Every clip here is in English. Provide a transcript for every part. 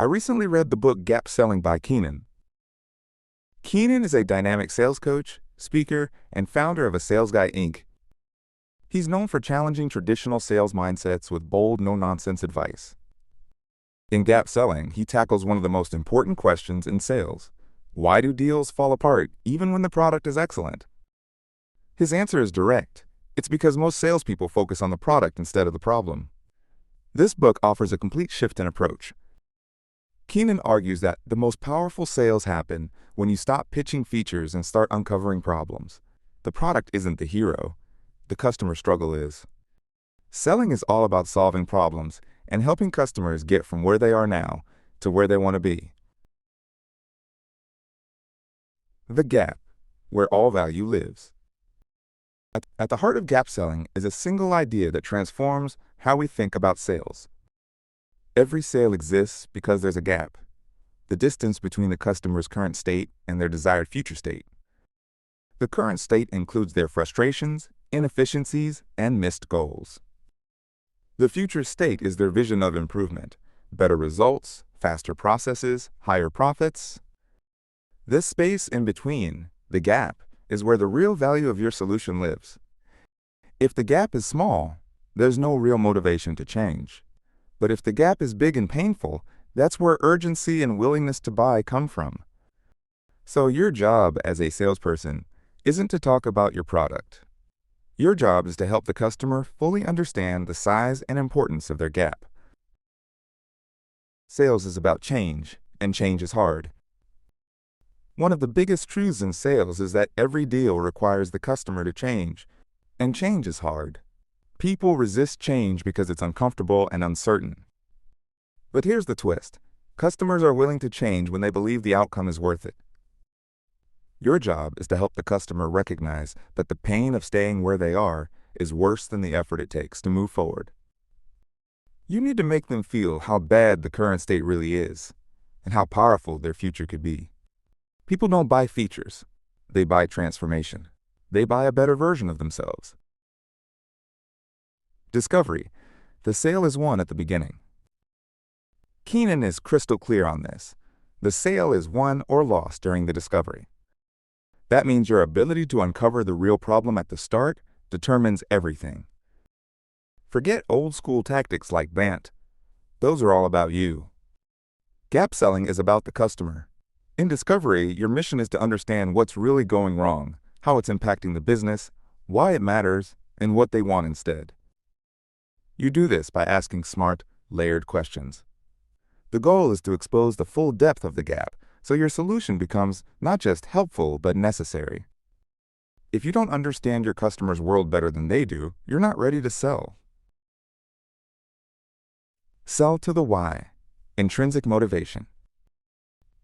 I recently read the book Gap Selling by Keenan. Keenan is a dynamic sales coach, speaker, and founder of A Sales Guy Inc. He's known for challenging traditional sales mindsets with bold, no-nonsense advice. In Gap Selling, he tackles one of the most important questions in sales. Why do deals fall apart even when the product is excellent? His answer is direct. It's because most salespeople focus on the product instead of the problem. This book offers a complete shift in approach. Keenan argues that the most powerful sales happen when you stop pitching features and start uncovering problems. The product isn't the hero. The customer struggle is. Selling is all about solving problems and helping customers get from where they are now to where they want to be. The gap, where all value lives. At the heart of gap selling is a single idea that transforms how we think about sales. Every sale exists because there's a gap, the distance between the customer's current state and their desired future state. The current state includes their frustrations, inefficiencies, and missed goals. The future state is their vision of improvement, better results, faster processes, higher profits. This space in between, the gap, is where the real value of your solution lives. If the gap is small, there's no real motivation to change. But if the gap is big and painful, that's where urgency and willingness to buy come from. So your job as a salesperson isn't to talk about your product. Your job is to help the customer fully understand the size and importance of their gap. Sales is about change, and change is hard. One of the biggest truths in sales is that every deal requires the customer to change, and change is hard. People resist change because it's uncomfortable and uncertain. But here's the twist. Customers are willing to change when they believe the outcome is worth it. Your job is to help the customer recognize that the pain of staying where they are is worse than the effort it takes to move forward. You need to make them feel how bad the current state really is, and how powerful their future could be. People don't buy features. They buy transformation. They buy a better version of themselves. Discovery. The sale is won at the beginning. Keenan is crystal clear on this. The sale is won or lost during the discovery. That means your ability to uncover the real problem at the start determines everything. Forget old-school tactics like BANT. Those are all about you. Gap selling is about the customer. In discovery, your mission is to understand what's really going wrong, how it's impacting the business, why it matters, and what they want instead. You do this by asking smart, layered questions. The goal is to expose the full depth of the gap, so your solution becomes not just helpful but necessary. If you don't understand your customer's world better than they do, you're not ready to sell. Sell to the why. Intrinsic motivation.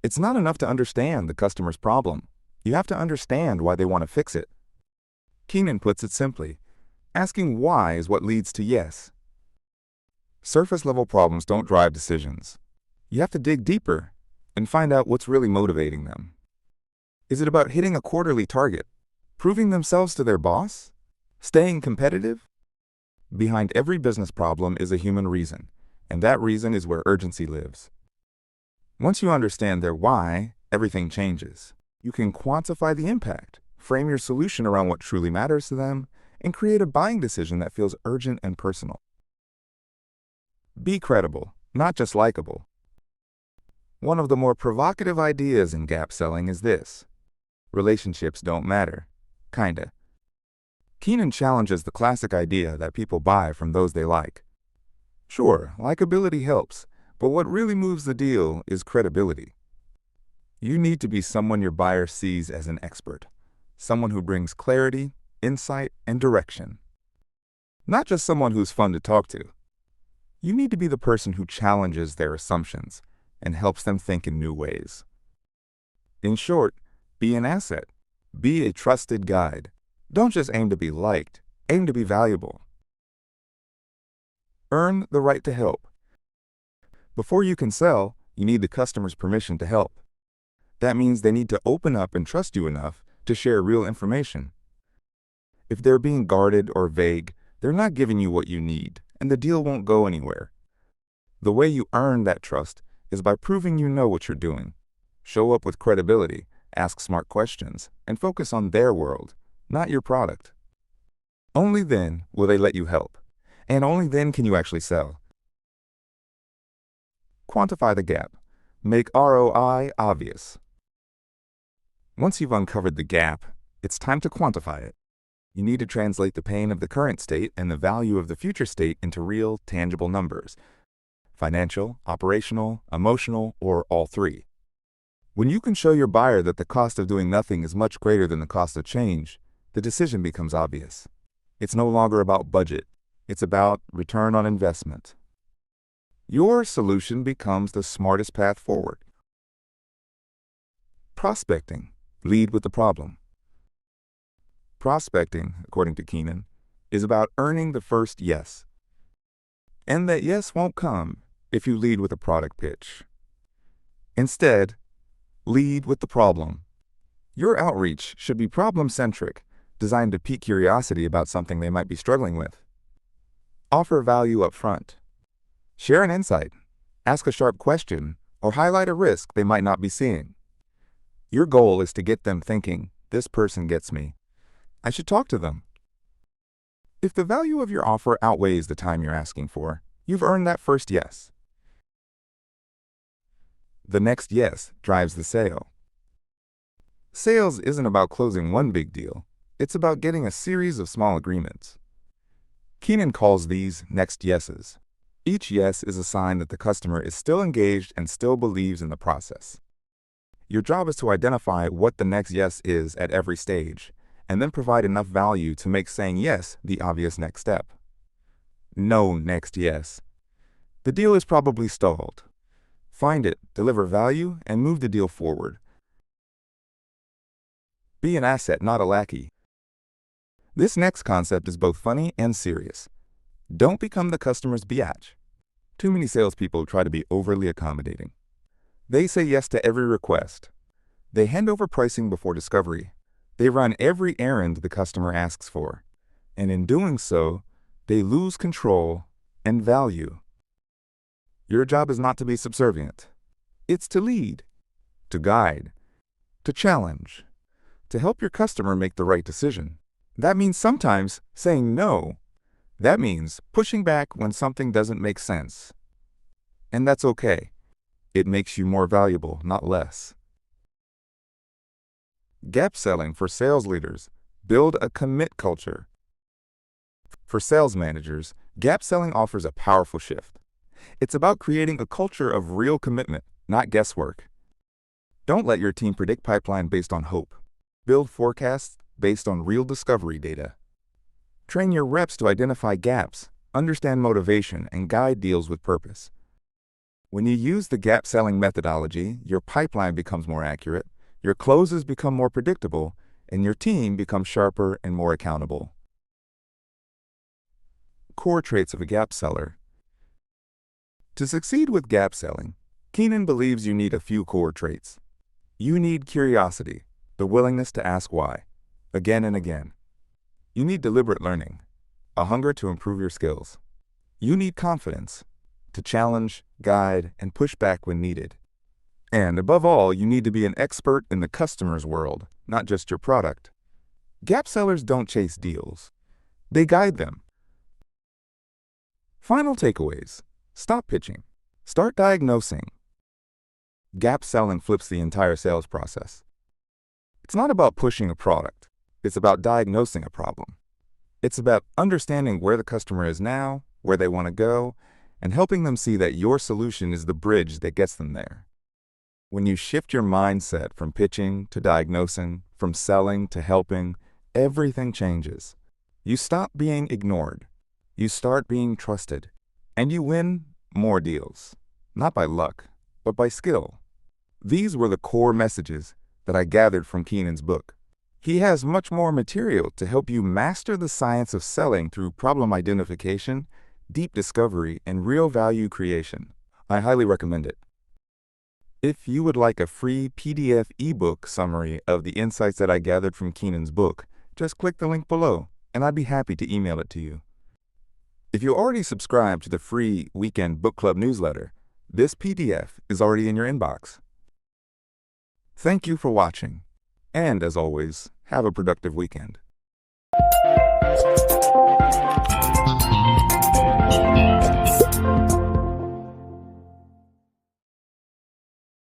It's not enough to understand the customer's problem. You have to understand why they want to fix it. Keenan puts it simply. Asking why is what leads to yes. Surface-level problems don't drive decisions. You have to dig deeper and find out what's really motivating them. Is it about hitting a quarterly target? Proving themselves to their boss? Staying competitive? Behind every business problem is a human reason, and that reason is where urgency lives. Once you understand their why, everything changes. You can quantify the impact, frame your solution around what truly matters to them, and create a buying decision that feels urgent and personal. Be credible, not just likable. One of the more provocative ideas in gap selling is this. Relationships don't matter. Kinda. Keenan challenges the classic idea that people buy from those they like. Sure, likability helps, but what really moves the deal is credibility. You need to be someone your buyer sees as an expert, someone who brings clarity, insight, and direction. Not just someone who's fun to talk to. You need to be the person who challenges their assumptions and helps them think in new ways. In short, be an asset. Be a trusted guide. Don't just aim to be liked, aim to be valuable. Earn the right to help. Before you can sell, you need the customer's permission to help. That means they need to open up and trust you enough to share real information. If they're being guarded or vague, they're not giving you what you need, and the deal won't go anywhere. The way you earn that trust is by proving you know what you're doing. Show up with credibility, ask smart questions, and focus on their world, not your product. Only then will they let you help, and only then can you actually sell. Quantify the gap. Make ROI obvious. Once you've uncovered the gap, it's time to quantify it. You need to translate the pain of the current state and the value of the future state into real, tangible numbers: financial, operational, emotional, or all three. When you can show your buyer that the cost of doing nothing is much greater than the cost of change, the decision becomes obvious. It's no longer about budget. It's about return on investment. Your solution becomes the smartest path forward. Prospecting. Lead with the problem. Prospecting, according to Keenan, is about earning the first yes. And that yes won't come if you lead with a product pitch. Instead, lead with the problem. Your outreach should be problem-centric, designed to pique curiosity about something they might be struggling with. Offer value up front. Share an insight, ask a sharp question, or highlight a risk they might not be seeing. Your goal is to get them thinking, "This person gets me. I should talk to them." If the value of your offer outweighs the time you're asking for, you've earned that first yes. The next yes drives the sale. Sales isn't about closing one big deal. It's about getting a series of small agreements. Keenan calls these next yeses. Each yes is a sign that the customer is still engaged and still believes in the process. Your job is to identify what the next yes is at every stage, and then provide enough value to make saying yes the obvious next step. No next yes. The deal is probably stalled. Find it, deliver value, and move the deal forward. Be an asset, not a lackey. This next concept is both funny and serious. Don't become the customer's biatch. Too many salespeople try to be overly accommodating. They say yes to every request. They hand over pricing before discovery. They run every errand the customer asks for. And in doing so, they lose control and value. Your job is not to be subservient. It's to lead, to guide, to challenge, to help your customer make the right decision. That means sometimes saying no. That means pushing back when something doesn't make sense. And that's okay. It makes you more valuable, not less. Gap selling for sales leaders. Build a commit culture. For sales managers, gap selling offers a powerful shift. It's about creating a culture of real commitment, not guesswork. Don't let your team predict pipeline based on hope. Build forecasts based on real discovery data. Train your reps to identify gaps, understand motivation, and guide deals with purpose. When you use the gap selling methodology, your pipeline becomes more accurate, your closes become more predictable, and your team becomes sharper and more accountable. Core traits of a gap seller. To succeed with gap selling, Keenan believes you need a few core traits. You need curiosity, the willingness to ask why, again and again. You need deliberate learning, a hunger to improve your skills. You need confidence, to challenge, guide, and push back when needed. And above all, you need to be an expert in the customer's world, not just your product. Gap sellers don't chase deals. They guide them. Final takeaways. Stop pitching. Start diagnosing. Gap selling flips the entire sales process. It's not about pushing a product. It's about diagnosing a problem. It's about understanding where the customer is now, where they want to go, and helping them see that your solution is the bridge that gets them there. When you shift your mindset from pitching to diagnosing, from selling to helping, everything changes. You stop being ignored. You start being trusted. And you win more deals. Not by luck, but by skill. These were the core messages that I gathered from Keenan's book. He has much more material to help you master the science of selling through problem identification, deep discovery, and real value creation. I highly recommend it. If you would like a free PDF ebook summary of the insights that I gathered from Keenan's book, just click the link below, and I'd be happy to email it to you. If you already subscribe to the free Weekend Book Club newsletter, This PDF is already in your inbox. Thank you for watching, and as always, have a productive weekend.